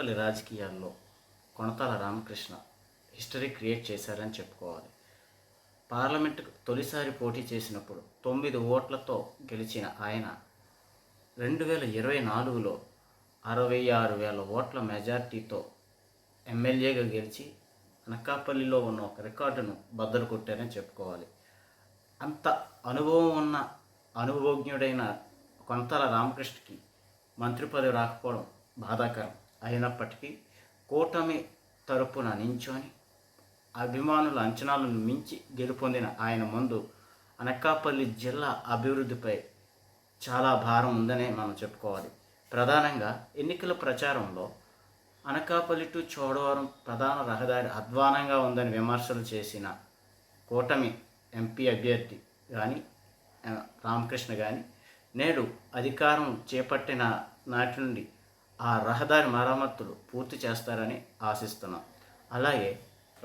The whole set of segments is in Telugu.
అనకాపల్లి రాజకీయాల్లో కొణతాల రామకృష్ణ హిస్టరీ క్రియేట్ చేశారని చెప్పుకోవాలి. పార్లమెంటుకు తొలిసారి పోటీ చేసినప్పుడు 9 ఓట్లతో గెలిచిన ఆయన 2024లో 66,000 ఓట్ల మెజార్టీతో ఎమ్మెల్యేగా గెలిచి అనకాపల్లిలో ఉన్న ఒక రికార్డును బద్దలు కొట్టారని చెప్పుకోవాలి. అంత అనుభవం ఉన్న అనుభవజ్ఞుడైన కొణతాల రామకృష్ణకి మంత్రి పదవి రాకపోవడం బాధాకరం. అయినప్పటికీ కూటమి తరపున నించొని అభిమానుల అంచనాలను మించి గెలుపొందిన ఆయన ముందు అనకాపల్లి జిల్లా అభివృద్ధిపై చాలా భారం ఉందనే మనం చెప్పుకోవాలి. ప్రధానంగా ఎన్నికల ప్రచారంలో అనకాపల్లి టు చోడవరం ప్రధాన రహదారి అధ్వానంగా ఉందని విమర్శలు చేసిన కూటమి ఎంపీ అభ్యర్థి కానీ రామకృష్ణ కానీ నేడు అధికారం చేపట్టిన నాటి నుండి ఆ రహదారి మరమ్మతులు పూర్తి చేస్తారని ఆశిస్తున్నాం. అలాగే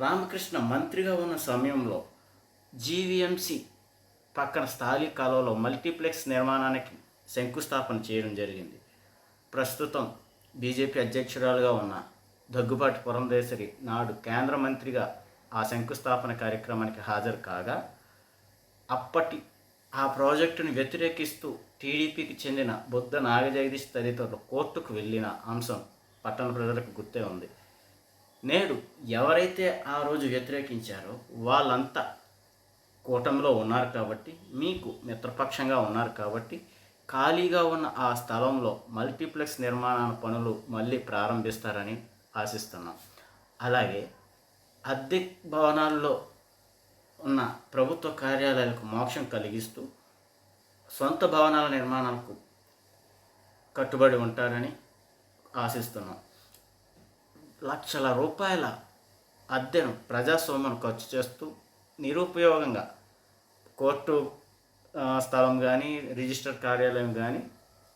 రామకృష్ణ మంత్రిగా ఉన్న సమయంలో జీవీఎంసీ పక్కన స్థాళీ కాలువలో మల్టీప్లెక్స్ నిర్మాణానికి శంకుస్థాపన చేయడం జరిగింది. ప్రస్తుతం బీజేపీ అధ్యక్షురాలుగా ఉన్న దగ్గుబాటి పురంధేశ్వరి నాడు కేంద్ర మంత్రిగా ఆ శంకుస్థాపన కార్యక్రమానికి హాజరు కాగా అప్పటి ఆ ప్రాజెక్టును వ్యతిరేకిస్తూ టీడీపీకి చెందిన బుద్ధ నాగజగదీష్ తదితరులు కోర్టుకు వెళ్ళిన అంశం పట్టణ ప్రజలకు గుర్తే ఉంది. నేడు ఎవరైతే ఆ రోజు వ్యతిరేకించారో వాళ్ళంతా కూటమిలో ఉన్నారు కాబట్టి, మీకు మిత్రపక్షంగా ఉన్నారు కాబట్టి ఖాళీగా ఉన్న ఆ స్థలంలో మల్టీప్లెక్స్ నిర్మాణ పనులు మళ్ళీ ప్రారంభిస్తారని ఆశిస్తున్నాం. అలాగే అద్దె భవనాల్లో ఉన్న ప్రభుత్వ కార్యాలయాలకు మోక్షం కలిగిస్తూ సొంత భవనాల నిర్మాణాలకు కట్టుబడి ఉంటారని ఆశిస్తున్నాం. లక్షల రూపాయల అద్దెను ప్రజాస్వామ్యం ఖర్చు చేస్తూ నిరుపయోగంగా కోర్టు స్థలం కానీ రిజిస్టర్ కార్యాలయం కానీ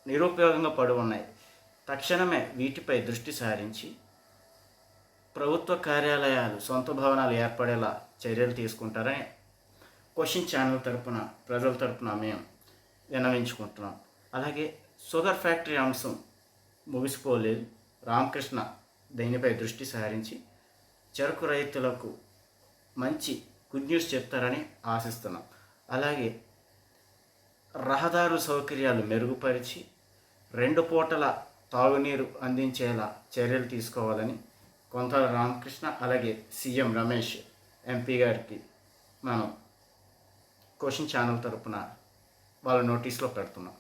నిరుపయోగంగా పడి ఉన్నాయి. తక్షణమే వీటిపై దృష్టి సారించి ప్రభుత్వ కార్యాలయాలు సొంత భవనాలు ఏర్పడేలా చర్యలు తీసుకుంటారని క్వశ్చన్ ఛానల్ తరపున ప్రజల తరపున మేము విన్నవించుకుంటున్నాం. అలాగే షుగర్ ఫ్యాక్టరీ అంశం ముగిసిపోలేదు. రామకృష్ణ దీనిపై దృష్టి సారించి చెరకు రైతులకు మంచి గుడ్ న్యూస్ చెప్తారని ఆశిస్తున్నాం. అలాగే రహదారు సౌకర్యాలు మెరుగుపరిచి 2 పూటల తాగునీరు అందించేలా చర్యలు తీసుకోవాలని కొణతాల రామకృష్ణ అలాగే సీఎం రమేష్ ఎంపీ గారికి మనం క్వశ్చన్ ఛానల్ తరపున వాళ్ళ నోటీస్లో పెడుతున్నాం.